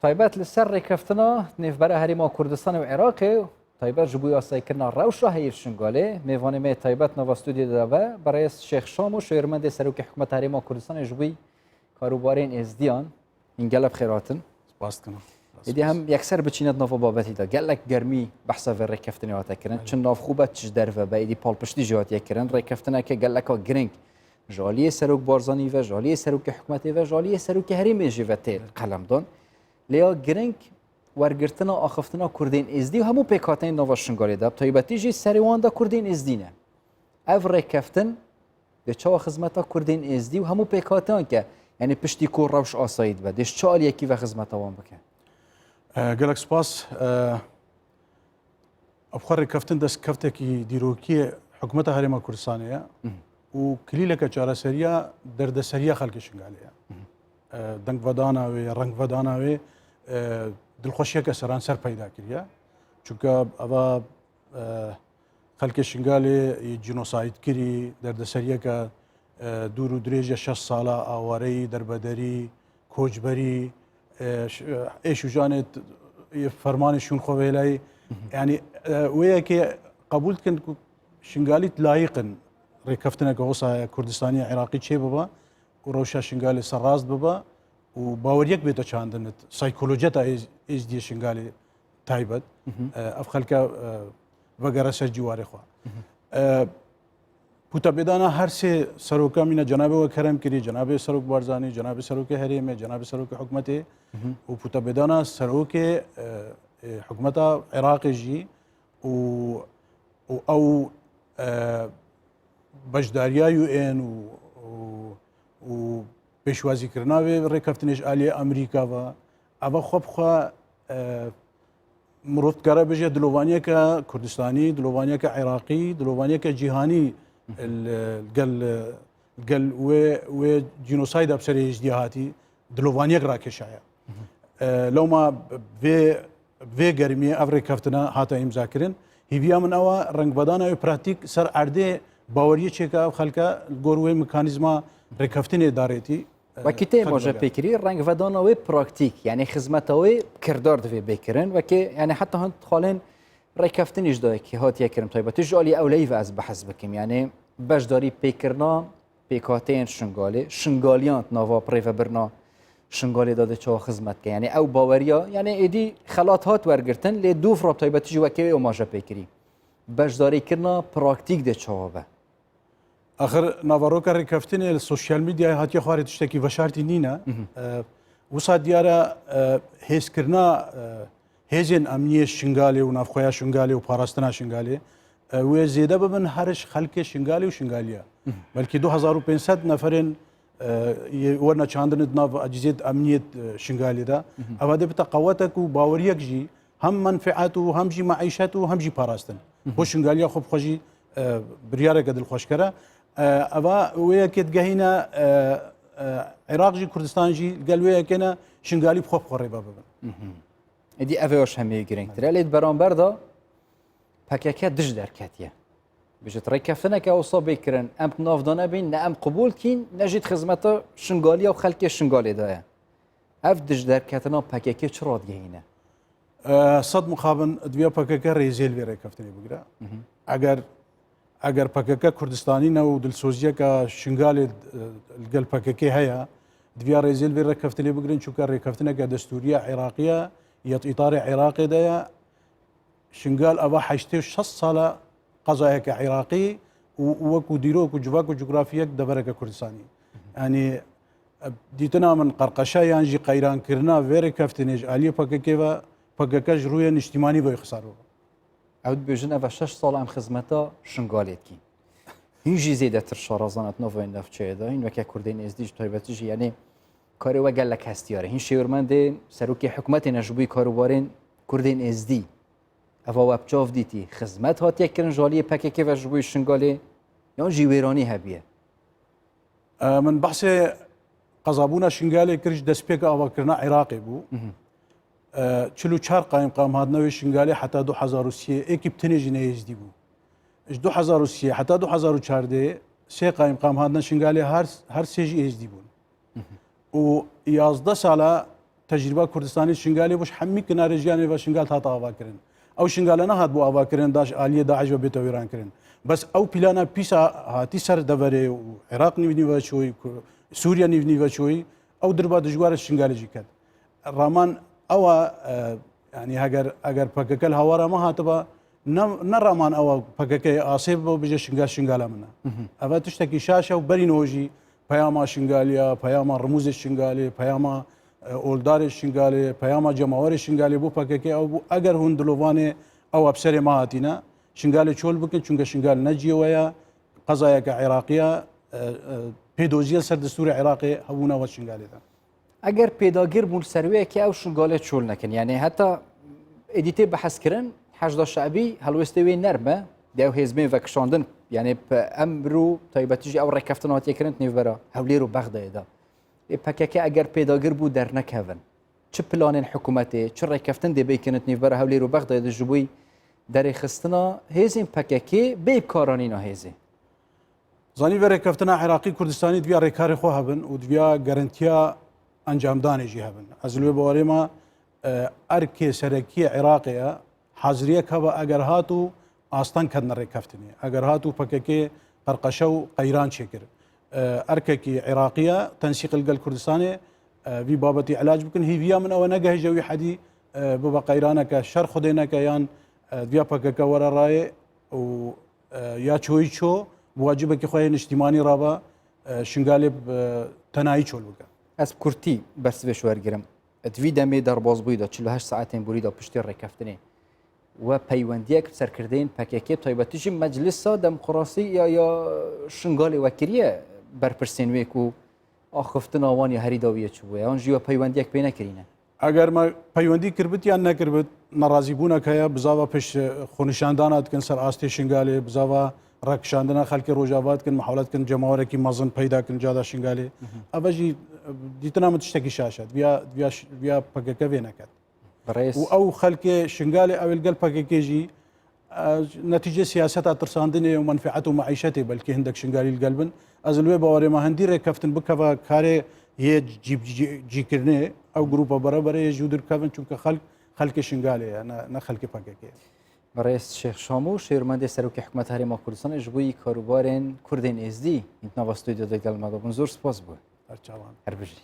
تایبەت لەسەر ڕێکەفتنە نێڤبەرە هەرێما کوردستان و عێراقê تایبەت ji bo asayîkirina Rewşa heyîr Şengalê mêvanê me taybet nava stûdyoya de ve berês Şêx Şam û şêrmendê Serokê Hikûmeta Herêma Kurdistanê ji bo karûbarên êzdiyan hîn gelek xêr hatin. Spas dikim. Êdî hem yekser biçîne nava babetî de gelek germî behsa vê rêkeftinê hate kirin. Çi navxûbet ji derve be êdî palpiştî jî hatiye kirin. Rêkeftineke geleka giring ji aliyê Serok Barzanî ve ji aliyê Serokê Hikûmetê ve ji aliyê Serokê Herêmê jî ve tê qelemdan. Lêya giring wergirtina axiftina Kurdên êzdî û hemû pêkhateyên nava Şengalê de taybetî jî serê wan de Kurdên êzdî ne. Ev rêkeftin di çawa xizmeta Kurdên êzdî û hemû pêkhateyan ke yani piştî ku rewş asayî dibe dê ji çi aliyekî ve xizmeta wan bike. Gelek spas xwe rêkeftin destkeftekî dîrokiyê Hikûmeta Herêma Kurdistanê ye û kilîleke çareseriya derdeseriya xelkê Şengalê ye. Dengvedana wê, rengvedana wê dilxweşiyeke seranser peyda kiriye. Çunke eva xelkê Şengalê cînosayîd kirî, derdeseriyeke dûr û dirêj 6 sala awareyî, derbederî, koçberî, êş û janê fermanê şûn xwe vêlayî. Yani wêyekê qebûl dikin ku Şengalî layiqin rêkeftineke wisa Kurdistanî Iraqî çê bibe û rewşa Şengalê serrast bibe û baweriyek bête çandin psîkolojeta êzdiyê Şengalê taybet ev xelke vegere ser cîwarê xwe. Pûtebêdana her sê seroka mîne cenabê we kerem kirî, cenabê Serok Barzanî, cenabê Serokê Herêmê, cenabê Serokê Hikûmetê û pûtebêdana Serokê Hikûmeta Iraqê jî û ew bejdariya UN û pêşwazîkirina wê rêkeftinê ji aliyê Amerîka ve eva xwe bixwe mirov dikare bêje dilovaniyeke Kurdistanî, dilovaniyeke Iraqî, dilovaniyeke cîhanî gel wê cînosayda serê êzdiyê hatî dilovanyek rakeşaye. Lewma vê germiyê ev rêkeftina hate îmzakirin. Hîviya min ewa rengvedana wê pratîk ser erdê baweriyê çêke ev xelke gor wê mekanîzma rêkeftinê darêtî. Wekî tê ma je pêkirî rengvedana wê praktîk yani xizmeta wê kirdar divê bêkirin wekî yani heta hin xalên rêkeftinê ji dayekî hatiye kirin taybetî ji aliyê ewleyî ve ez behez bikim yani beşdarî pêkirina pêkhateyên Şengalê Şengaliyan nava pirêvebirina Şengalê de çawa xizmet ke yani ew baweriya yani êdî xelat hat wergirtin lê dû rab taybetî ji wekê wê ma je pêkirî beşdarîkirina praktîk de çawa be. Axir navaroka rêkeftinê li sosyal medyayê hatiye xwarê tiştekî veşartî nîne. Wisa diyara hêzkirina hêzên emniyê Şengalê û navxweya Şengalê û parastina Şengalê wê zêde bibin her ji xelkê Şengalê û Şengaliya. Belkî 2500 neferên werne çandin di nav ecîzê emniyet Şengalê de ev dê bite qewetek û baweriyek jî hem menfiat û hem jî meîşet û hem jî parastin. Bo Şengaliya xwe bixwe jî biryareke dilxweşkere. Eva wêyekê digehîne Iraq jî Kurdistan jî gel wêyekê ne Şengalî bixwe bixwe rêve bibin. Êdî ev ê hemiyê girîngtir lê di beramber da PKK dij derketiye. Bijît rêkeftineke wisa bêkirin em navda nebin ne em qebûl kîn ne jî xizmeta Şengaliya û xelkê Şengalê de ye. Ev dij derketina PKK çi radgehîne? Sed muxabin diviya PKK rêzêl vê rêkeftinê bigire. Eger PKK Kurdistanî ne û dilsoziyeka Şengalê gel PKK heye diviya rêzêl vê rêkeftinê bigirin çûnke rêkeftineke destûriya Iraqî ya îtarê Iraqê de ye Şengal eva 86 sala qezayeke Iraqî û wekû dîrok û civak û cografiyek devereke Kurdistanî. Yani dîtina min qerqeşayan jî qeyrankirina vê rêkeftinê ji aliyê PKK ve PKK ji rûyê niştimanî ve xisarove. Ew dibêjin ev 6 sal em xizmeta Şengalê dikîn. Hîn jî zêdetir şarazanat navayên navçeyê de hîn weke Kurdên êzdî ji taybetî jî yani karê we gelek hestiyar e. Hîn şêwirmendê Serokê Hikûmetê ji bo karûbarên Kurdên êzdî ev we çav dîtî xizmet hatiye kirin ji aliyê PKK ve ji bo Şengalê yan jî wêranî hebiye. Min behsê qezabûna Şengalê kir ji destpêka avakirina Iraqê bû. 44 qayîmqam hatine wê Şengalê heta 2003 êkî bi tinê jî neyêzdî bû. Ji 2003 heta 2014 sê qayîmqam hatine Şengalê her sê jî êzdî bûn. û 11 sala تجربه کوردستانی شنگالی بوش هەمی کنارە ژیانی بە شنگال هات ئاواکردن ئەو شنگالە نەهات بۆ ئاواکردن داش ئالیە داعش بە بێتە وێرانکردن بەس ئەو پیلانە پیسا هاتی سەر دەبەرێ و عێراق نیونیوە چۆی سووریا نیونیوە چۆی ئەو دربا دژوارە شنگالێکی کرد ڕامان ئەوە ینی ئەگەر پەکەکە لە هاوارەمە هاتبە نەڕامان ئەوە پەکەکەی ئاسێ بۆ بژە شنگالە منە ئەوە تشتێکی شاشە و بەرینەوەژی پەیاما شنگالیە پەیاما ڕموزی شنگالێ پەیاما ئۆلدارێ شنگالێ پەیاما جەماوەری شنگالێ بۆ پەکەکەی ئەو بوو ئەگەر هون دلۆڤانێ ئەو ئەبسەرێ ماهاتینە شنگالێ چۆل بکەن چونکە شنگال نەجیەوەیە قەزایەکە عێراقیە پێدۆزیە سەر دەستوری عێراقی هەبوونەوە شنگالێدا ئەگەر پێداگیر بوون سەروەیەکی ئەو شنگالێ چۆل نەکەن یعنی هەتا ئیدیتێ بەحەزکردن حەشدا شعبی هەڵوێستێ وێ نەرمە دێو هێزمێ وەکشاندن یعنی ئەمرو تایبەتیژی ئەو ڕێکەفتنەوەتیەکردن نێڤبەرە هەولێر و بەغدایەدا پەکەکە ئەگەر پێداگیر بوو دەرنەکەون چ پلانên حکوومەتێ چ ڕێکەفتن دەبێکردن نێڤبەرە هەولێر و بەغدایە دژبووی دەرێخستنە هێزین پەکەکێ بێ کارانینە هێزێ زانی بە ڕێکەفتنە عێراقی کوردستانی دویا ڕێکاری خۆ هەبن و دویا گەرنتیا ئەنجامدانێژی هەبن ئەز لێ بەوارێمە ئەرکێ سەرەکیە عێراقەیە حەزریەک هەبە ئەگەر هات و ئاستان کەدنە ڕێکەفتنی ئەگەر هات و پەکەکێ قەرقەشە و قەیران چێکرد ئەرکێکی عێراقیە تەنسیق لەگەڵ کوردستانێ وی بابەتی علاج بکن هیڤیا من ئەوە نەگەهێژەوی حەدی ببە قەیرانەکە شەر خودێنەکە یان دویا پەکەکە وەرەڕایێ و یا چۆی چۆ واجبێکی خۆی نیشتیمانی ڕابە شنگالێ تەنایی چۆل بکە ئەس کورتی بەرسێش وەرگرم دوی دەمێ دەرباز بوویدا 48 ساعتên بوریدا پشتی ڕێکەفتنێ و پەیوەندیەک سەرکردین پەکێکێ تایبەتیژی مەجلیسا دەموکراسی یا شنگالێ وەکریە بەرپرسێنوێک و ئاخفتنا وانی هەریداویە چووە ئەوان ژیوە پەیوەندیەک پێ نەکرینە ئەگەر پەیوەندی کردبت یان نەکردبت نەڕازیبوونەکەیە بزاوە پێش خۆنیشانداناتکن سەر ئاستی شنگالێ بزاوە ڕەکشاندنە خەلکی ڕۆژاواتکن محاولەتکن جەماوەرێکی مەزن پەیداکن جادا شنگالێ ئەڤژی دیتنامە تشتێکی شاشە بیا پەکەکە وێ نەکات و ئەو خەلکێ شنگالێ ئەوێ گەل پەکەکێژی نەتیجە سیاسەتا ترساندنێ و منفعەت و معیشەتێ بەلکی هەندێک شنگالی گەل بن ئەز لێ باوەڕێمە هەندی ڕێکەفتن بکەوە کارێ هەیە جیکردنێ ئەو گروپە بەرەبەرەیە ژوو درکەون چونکە خەلکی شنگالەیە نە خەلکی پەکەکەیە بەڕێز شێخ شامۆ شێرمەندێ سەرۆکی حکوومەت هەرێما کوردستان ji بووی کاروبارên Kurdên êzdî întna stûdyo de gelmeda bûn zor spas bû هەرچاوان هەر بژی